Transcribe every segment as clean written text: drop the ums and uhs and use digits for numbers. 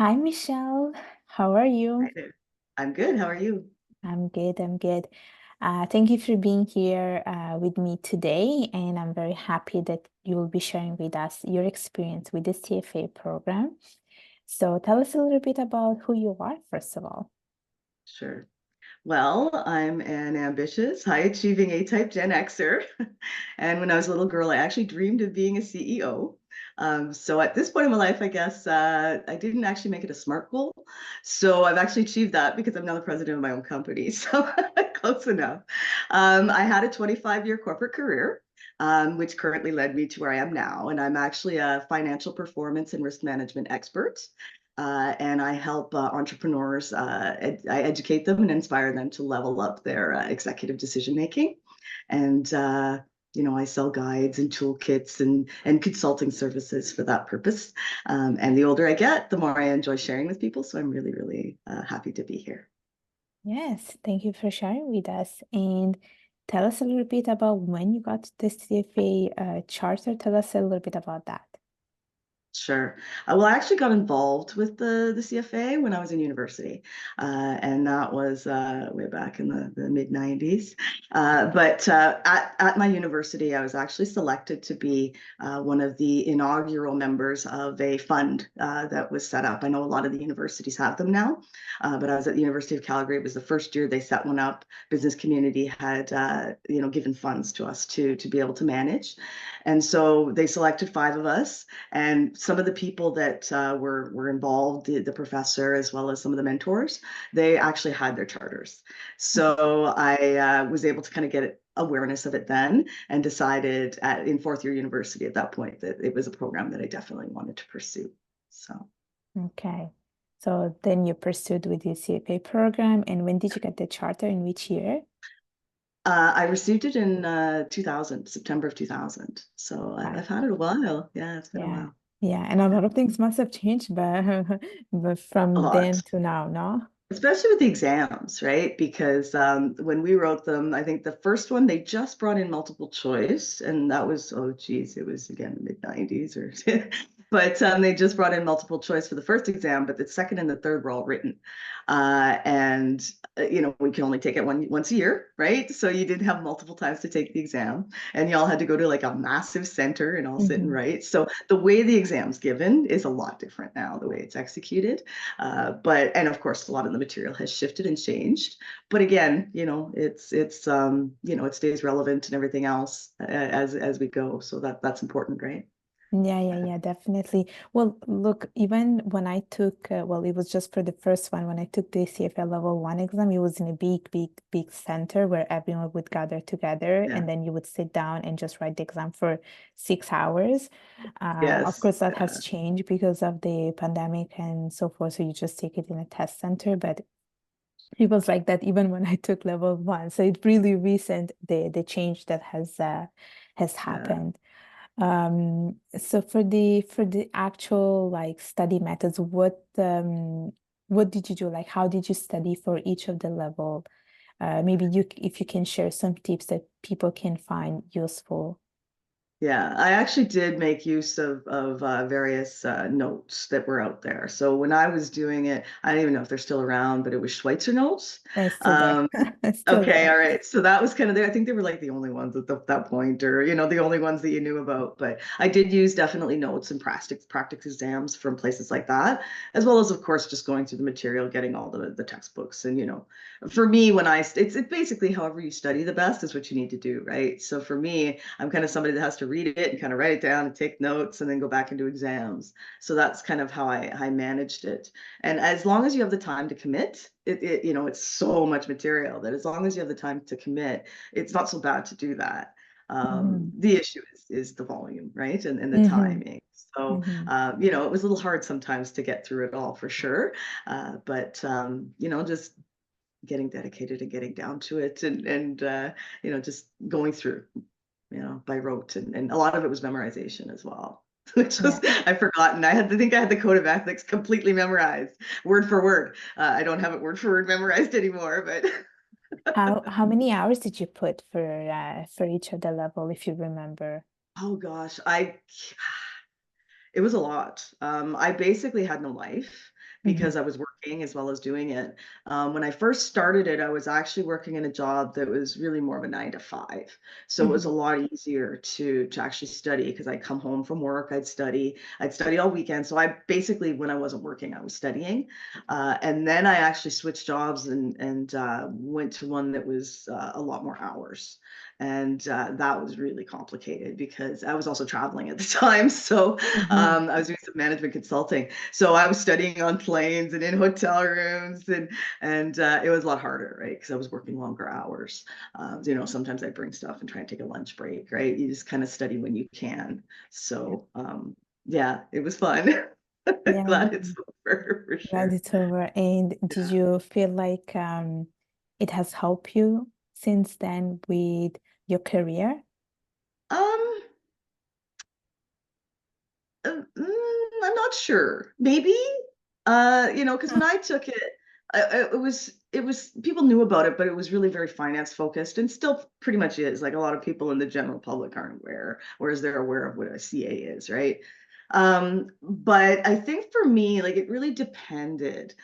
Hi, Michelle. How are Hi you? there. I'm good. How are you? I'm good. I'm good. Thank you for being here with me today, and I'm very happy that you will be sharing with us your experience with the CFA program. So tell us a little bit about who you are, first of all. Sure. Well, I'm an ambitious, high-achieving A-type Gen Xer. And when I was a little girl, I actually dreamed of being a CEO. So at this point in my life, I guess I didn't actually make it a SMART goal. So I've actually achieved that because I'm now the president of my own company. So close enough. I had a 25-year corporate career, which currently led me to where I am now. And I'm actually a financial performance and risk management expert. And I help entrepreneurs, I educate them and inspire them to level up their executive decision making. And, I sell guides and toolkits and consulting services for that purpose. And the older I get, the more I enjoy sharing with people. So I'm really, really happy to be here. Yes, thank you for sharing with us. And tell us a little bit about when you got the CFA charter. Tell us a little bit about that. Sure. Well, I actually got involved with the CFA when I was in university, and that was way back in the mid 90s. But at my university, I was actually selected to be one of the inaugural members of a fund that was set up. I know a lot of the universities have them now, but I was at the University of Calgary. It was the first year they set one up. Business community had given funds to us to be able to manage, and so they selected five of us. And some of the people that were involved, the professor as well as some of the mentors, they actually had their charters. So I was able to kind of get awareness of it then, and decided in fourth year university at that point that it was a program that I definitely wanted to pursue. So Okay. So then you pursued with the CFA program. And when did you get the charter? In which year? I received it in 2000, September of 2000. So Okay. I've had it a while. Yeah, it's been a Yeah. while. Yeah. And a lot of things must have changed, but, but A from then lot. to now, no? Especially with the exams, right? Because when we wrote them, I think the first one they just brought in multiple choice, and that was, oh geez, it was again mid 90s or but they just brought in multiple choice for the first exam, but the second and the third were all written. And we can only take it once a year, right? So you didn't have multiple times to take the exam, and you all had to go to like a massive center and all sit and Hmm. write. So the way the exam's given is a lot different now, the way it's executed. And of course, a lot of the material has shifted and changed. But again, it stays relevant and everything else as we go. So that's important, right? Yeah, definitely. Well, look, even when I took, well, it was just for the first one, when I took the CFL level one exam, it was in a big center where everyone would gather together Yeah. and then you would sit down and just write the exam for 6 hours. Of Yes. course, that has changed because of the pandemic and so forth. So you just take it in a test center, but it was like that even when I took level one. So it's really recent, the change that has Yeah. happened. So for the actual like study methods, what did you do? Like how did you study for each of the level? Maybe if you can share some tips that people can find useful. Yeah, I actually did make use of various notes that were out there. So when I was doing it, I don't even know if they're still around, but it was Schweitzer notes. It's still there. Um, It's still Okay, there. all right. So that was kind of there. I think they were like the only ones at that point, or the only ones that you knew about. But I did use definitely notes and practice exams from places like that, as well as, of course, just going through the material, getting all the textbooks. And for me, it's basically however you study the best is what you need to do, right? So for me, I'm kind of somebody that has to read it and kind of write it down and take notes and then go back and do exams. So that's kind of how I managed it. And as long as you have the time to commit, it's so much material that as long as you have the time to commit, it's not so bad to do that. Hmm. The issue is the volume, right? And the Hmm. timing. So, Hmm. it was a little hard sometimes to get through it all for sure. But just getting dedicated and getting down to it and just going through, by rote. And a lot of it was memorization as well. Which was Yeah. I've forgotten. I think I had the code of ethics completely memorized, word for word. I don't have it word for word memorized anymore, but How many hours did you put for each of the level, if you remember? oh gosh, it was a lot. I basically had no life. because I was working as well as doing it. When I first started it, I was actually working in a job that was really more of a 9 to 5. So it was a lot easier to actually study because I'd come home from work, I'd study all weekend. So I basically, when I wasn't working, I was studying. And then I actually switched jobs and went to one that was a lot more hours. And that was really complicated because I was also traveling at the time. So I was doing some management consulting. So I was studying on planes and in hotel rooms, and it was a lot harder, right? Because I was working longer hours. Sometimes I bring stuff and try and take a lunch break, right? You just kind of study when you can. Yeah. So yeah, it was fun. Yeah. Glad it's over for Glad sure. it's over. And did Yeah. you feel like it has helped you since then with your career? Um, I'm not sure. Maybe, because when I took it, it was people knew about it, but it was really very finance focused, and still pretty much is. Like a lot of people in the general public aren't aware, whereas they're aware of what a CA is, right? But I think for me, like it really depended.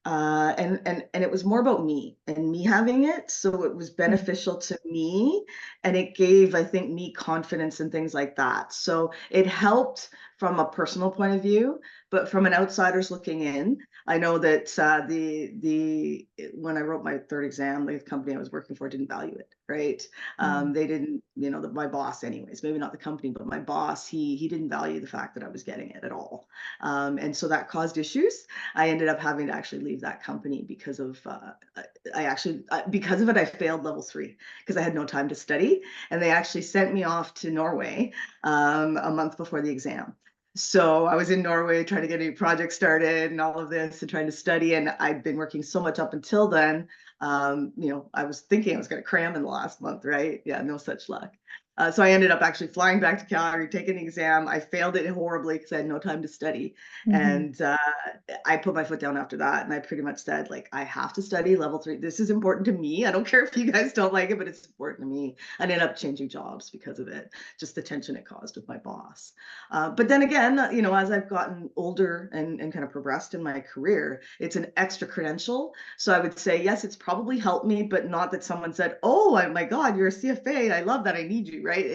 And it was more about me and me having it. So it was beneficial to me and it gave, I think, me confidence and things like that. So it helped from a personal point of view, but from an outsider's looking in, I know that the when I wrote my third exam, the company I was working for didn't value it, right? Mm. They didn't, my boss, anyways, maybe not the company, but my boss, he didn't value the fact that I was getting it at all, and so that caused issues. I ended up having to actually leave that company because of because of it. I failed level 3 because I had no time to study, and they actually sent me off to Norway a month before the exam. So I was in Norway trying to get a new project started and all of this and trying to study. And I'd been working so much up until then. I was thinking I was going to cram in the last month, right? Yeah, no such luck. So I ended up actually flying back to Calgary, taking the exam. I failed it horribly because I had no time to study. Mhm. And I put my foot down after that. And I pretty much said, like, I have to study level 3. This is important to me. I don't care if you guys don't like it, but it's important to me. I ended up changing jobs because of it, just the tension it caused with my boss. But then again, as I've gotten older and kind of progressed in my career, it's an extra credential. So I would say, yes, it's probably helped me, but not that someone said, oh my God, you're a CFA. I love that. I need you, right?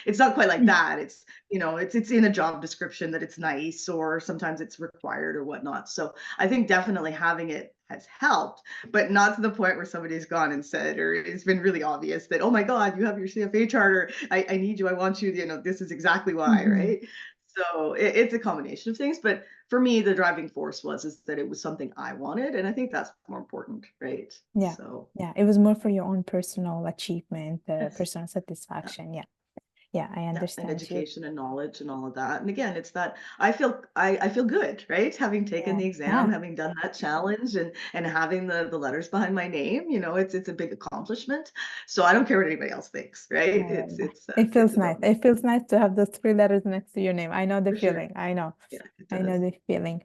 It's not quite like that. It's in a job description that it's nice, or sometimes it's required or whatnot. So I think definitely having it has helped, but not to the point where somebody's gone and said, or it's been really obvious that, oh my God, you have your CFA charter. I need you. I want you. This is exactly why, Mhm. right? So it's a combination of things, but for me, the driving force is that it was something I wanted, and I think that's more important, right? Yeah. So Yeah. It was more for your own personal achievement, yes, personal yeah. satisfaction. Yeah. Yeah, I Yeah, and understand you. education and knowledge and all of that. And again, it's that I feel good, right? Having taken Yeah. the exam, Yeah. having done that challenge and having the letters behind my name, it's a big accomplishment. So I don't care what anybody else thinks, right? Yeah, It's yeah. it's uh, It it's feels nice. about me It feels nice to have those three letters next to your name. I know the for sure. feeling. I know. Yeah, it I know does. the feeling.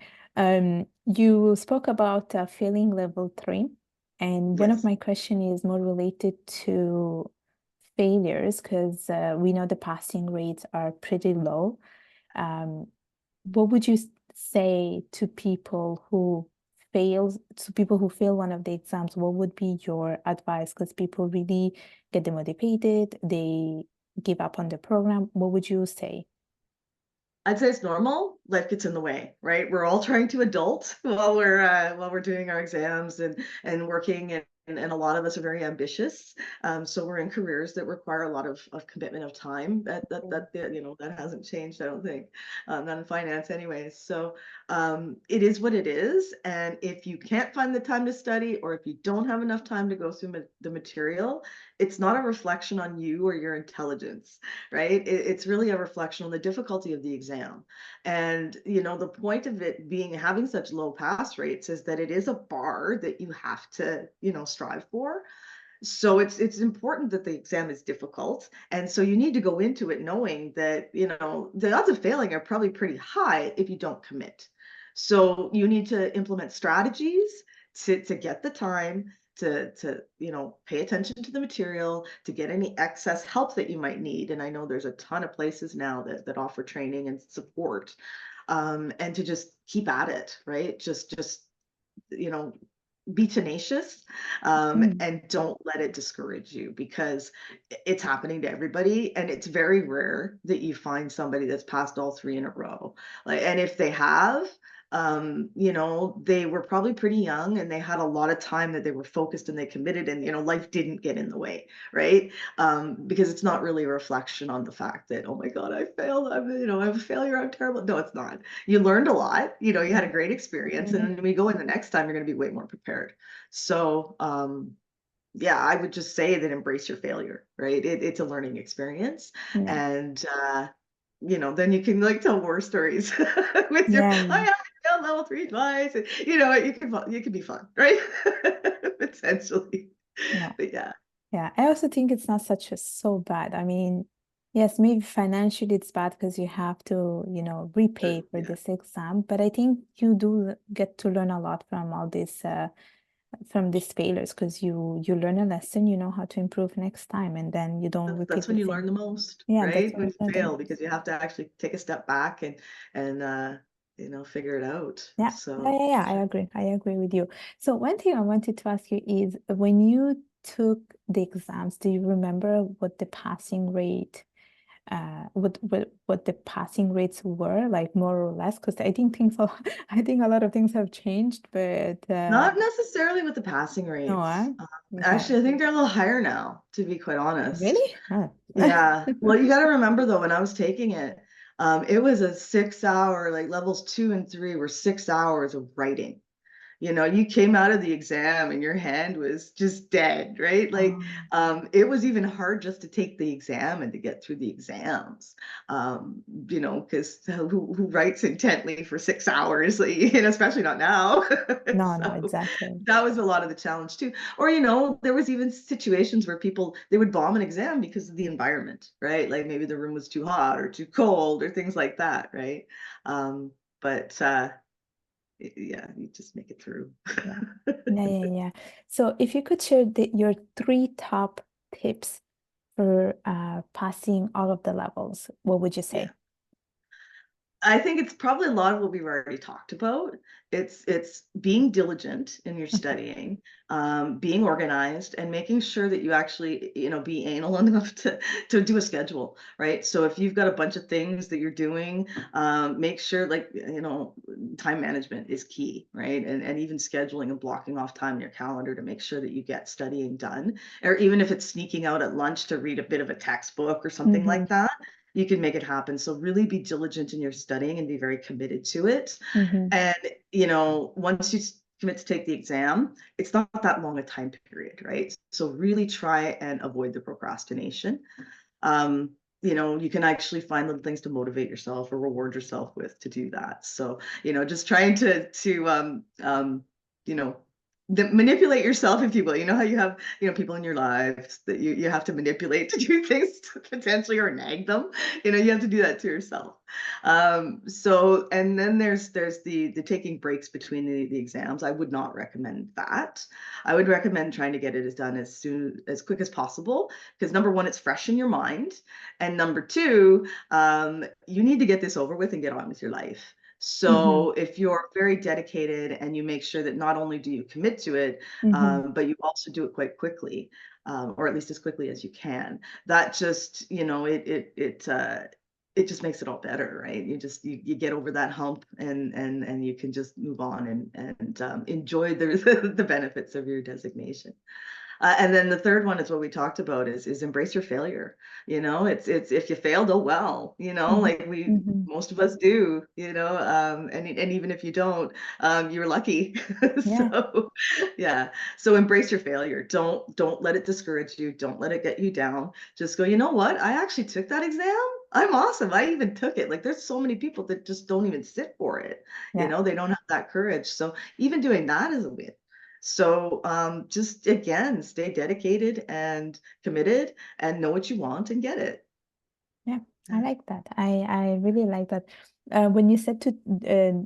You spoke about failing level 3, and one of Yes. my question is more related to failures because we know the passing rates are pretty low. Um, what would you say to people who fail one of the exams? What would be your advice? Because people really get demotivated, they give up on the program. What would you say? I'd say it's normal. Life gets in the way, right? We're all trying to adult while we're doing our exams and working, and a lot of us are very ambitious. So we're in careers that require a lot of commitment of time. That hasn't changed, I don't think. Not in finance, anyways. So it is what it is. And if you can't find the time to study, or if you don't have enough time to go through the material, it's not a reflection on you or your intelligence, right? It's really a reflection on the difficulty of the exam. And, the point of it being having such low pass rates is that it is a bar that you have to, strive for. So it's important that the exam is difficult. And so you need to go into it knowing that, the odds of failing are probably pretty high if you don't commit. So you need to implement strategies to get the time to pay attention to the material, to get any excess help that you might need. And I know there's a ton of places now that offer training and support, and to just keep at it, right? Just you know, be tenacious, and don't let it discourage you, because it's happening to everybody, and it's very rare that you find somebody that's passed all three in a row. Like, and if they have, you know, they were probably pretty young and they had a lot of time that they were focused and they committed, and, you know, life didn't get in the way, right? Because it's not really a reflection on the fact that, oh my God, I failed. You know, I'm a failure. I'm terrible. No, it's not. You learned a lot, you know, you had a great experience, and Mhm. when we go in the next time, you're going to be way more prepared. So, yeah, I would just say that embrace your failure, right? It's a learning experience. Yeah. And, you know, then you can like tell war stories with your, Yeah. oh yeah, I failed level three twice. And, you know, you can be fun, right? Potentially. Yeah. But yeah. Yeah. I also think it's not such a so bad. I mean, yes, maybe financially it's bad because you have to, repay for Yeah. this exam, but I think you do get to learn a lot from all this from these failures because you learn a lesson, you know how to improve next time, and then you don't That's repeat when the you same. learn the most, Yeah, that's right? what When I you learned the fail, because most. you have to actually take a step back and you know, figure it out. Yeah, yeah, So yeah, yeah, I sure. agree. I agree with you. So one thing I wanted to ask you is when you took the exams, do you remember what the passing rate, what the passing rates were, like more or less? Because I think I think a lot of things have changed, but Not necessarily with the passing no, rates. okay. Actually, I think they're a little higher now, to be quite honest. Really? Huh. Yeah. Well, you got to remember though, when I was taking it, it was a 6 hour, like levels 2 and 3 were 6 hours of writing. You know, you came out of the exam and your hand was just dead, right? Like, Um, it was even hard just to take the exam and to get through the exams. You know, because who writes intently for 6 hours, like, and especially not now. no, no, So exactly. that was a lot of the challenge too. Or, you know, there was even situations where people they would bomb an exam because of the environment, right? Like maybe the room was too hot or too cold or things like that, right? But yeah, you just make it through. Yeah. Yeah, yeah, yeah. So if you could share your three top tips for passing all of the levels, what would you Yeah. say? I think it's probably a lot of what we've already talked about. It's being diligent in your Mhm. studying, being organized, and making sure that you actually, you know, be anal enough to do a schedule, right? So if you've got a bunch of things that you're doing, make sure, like, you know, time management is key, right? And even scheduling and blocking off time in your calendar to make sure that you get studying done, or even if it's sneaking out at lunch to read a bit of a textbook or something Mm-hmm. like that, you can make it happen. So really be diligent in your studying and be very committed to it. Mm-hmm. And, you know, once you commit to take the exam, it's not that long a time period, right? So really try and avoid the procrastination. Um, you know, you can actually find little things to motivate yourself or reward yourself with to do that. So, you know, just trying you know, manipulate yourself, if you will. You know how you have, you know, people in your lives that you have to manipulate to do things to potentially, or nag them. You know, you have to do that to yourself. So, and then there's the taking breaks between the exams. I would not recommend that. I would recommend trying to get it done as quick as possible, because number one, it's fresh in your mind, and number two, you need to get this over with and get on with your life. Mm-hmm. So if you're very dedicated and you make sure that not only do you commit to it, Mm-hmm. but you also do it quite quickly, or at least as quickly as you can, that just, you know, it just makes it all better, right? You get over that hump, and you can just move on and enjoy the benefits of your designation. And then the third one is what we talked about, is embrace your failure. You know, it's if you failed, oh well, you know, Mm-hmm. like we Mm-hmm. most of us do, you know, and even if you don't, you're lucky. Yeah. So yeah. So embrace your failure. Don't let it discourage you. Don't let it get you down. Just go, you know what? I actually took that exam. I'm awesome. I even took it. Like there's so many people that just don't even sit for it. You Yeah. know, they don't have that courage. So even doing that is a win. So just again, stay dedicated and committed and know what you want and get it. Yeah. I Yeah. like that. I really like that. When you said to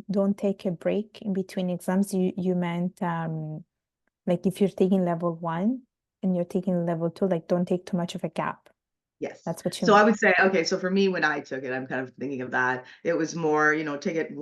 don't take a break in between exams, you meant like if you're taking level one and you're taking level two, like don't take too much of a gap. Yes. That's what you So I mean. would say, okay, so for me, when I took it, I'm kind of thinking of that. It was more, take it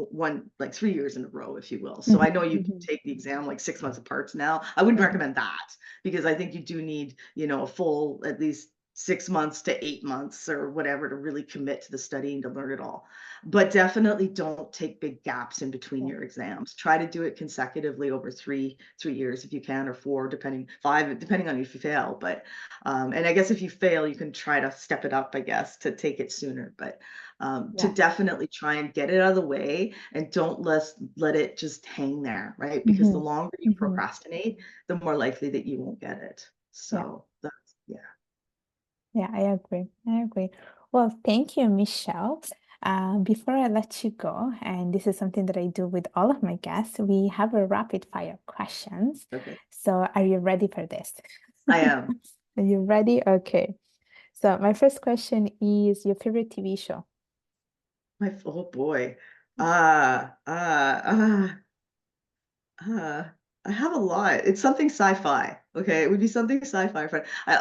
like 3 years in a row, if you will. So I know you can take the exam like 6 months apart now. I wouldn't recommend that because I think you do need, a full at least 6 months to 8 months or whatever to really commit to the studying to learn it all. But definitely don't take big gaps in between your exams. Try to do it consecutively over three years if you can, or four, five, depending on if you fail. But and I guess if you fail, you can try to step it up, I guess, to take it sooner. But to definitely try and get it out of the way and don't let it just hang there, right? Because the longer you procrastinate, the more likely that you won't get it. So that's, yeah. Yeah, I agree. I agree. Well, thank you, Michelle. Before I let you go, and this is something that I do with all of my guests, we have a rapid fire questions. Okay. So are you ready for this? I am. Are you ready? Okay. So my first question is your favorite TV show? Oh boy. Uh, uh, uh, I have a lot. It's something sci-fi. Okay, it would be something sci-fi.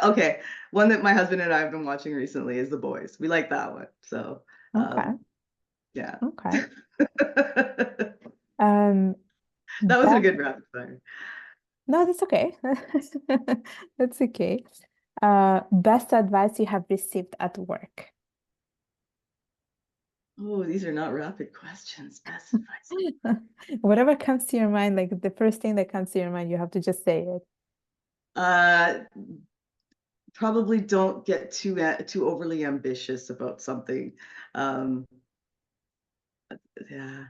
Okay, one that my husband and I have been watching recently is The Boys. We like that one. So, Okay. yeah. Okay. Um, That wasn't a best, good rapid fire. no, that's okay. That's okay. Best advice you have received at work? Oh, these are not rapid questions. Best advice. Whatever comes to your mind, like the first thing that comes to your mind, you have to just say it. Uh, Probably don't get too overly ambitious about something. Um, yeah,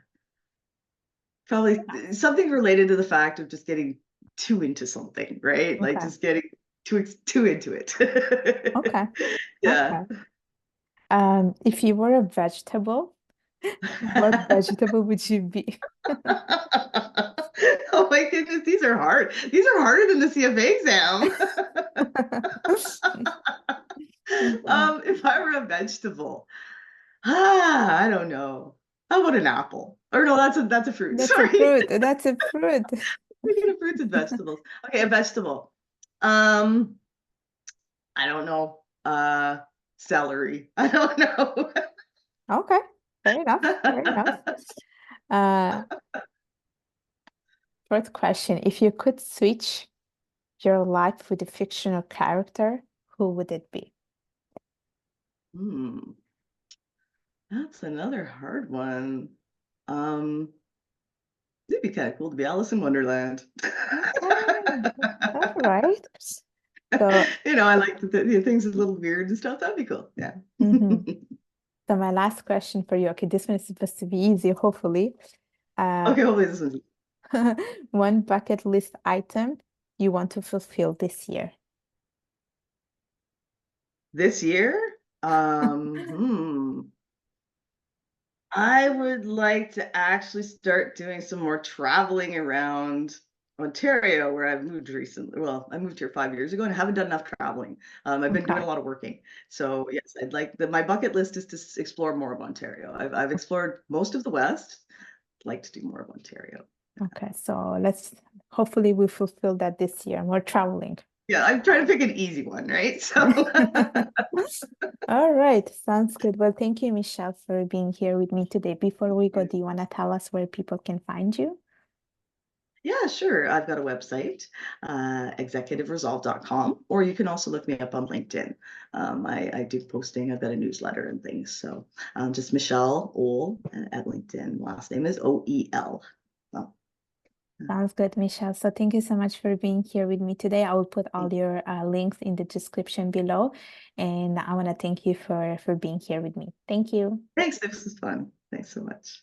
probably something related to the fact of just getting too into something, right? Like Okay. just getting too into it. Okay. Yeah. Okay. If you were a vegetable, what vegetable would you be? Oh my goodness, these are hard. These are harder than the CFA exam. If I were a vegetable, I don't know. How about an apple? Or no, that's a fruit. That's a Sorry. fruit. That's a fruit. Speaking of fruits and vegetables. Okay, a vegetable. Um, I don't know. Celery. I don't know. Okay. Fair enough. Fair enough. Uh, Fourth question. If you could switch your life with a fictional character, who would it be? Hmm, that's another hard one. Um, It'd be kind of cool to be Alice in Wonderland. Okay. All right. So, I like the things a little weird and stuff. That'd be cool. Yeah. mhm. So my last question for you. Okay, this one is supposed to be easy, hopefully. Uh, Okay, hopefully this one's one bucket list item you want to fulfill this year. this year. I would like to actually start doing some more traveling around Ontario, where I've moved recently. Well, I moved here 5 years ago and I haven't done enough traveling. I've been doing Okay. a lot of working. So yes, I'd like my bucket list is to explore more of Ontario. I've explored most of the West. I'd like to do more of Ontario. Okay, so let's hopefully we fulfill that this year. More traveling. Yeah, I'm trying to pick an easy one, right? So All right, sounds good. Well, thank you, Michelle, for being here with me today. Before we go, do you want to tell us where people can find you? yeah, sure. I've got a website, executiveresolve.com, or you can also look me up on LinkedIn. I do posting. I've got a newsletter and things. So just Michelle Oel at LinkedIn. Last name is Oel. Well, Sounds good, Michelle. So thank you so much for being here with me today. I will put all your links in the description below. And I want to thank you for being here with me. Thank you. thanks. This was fun. Thanks so much.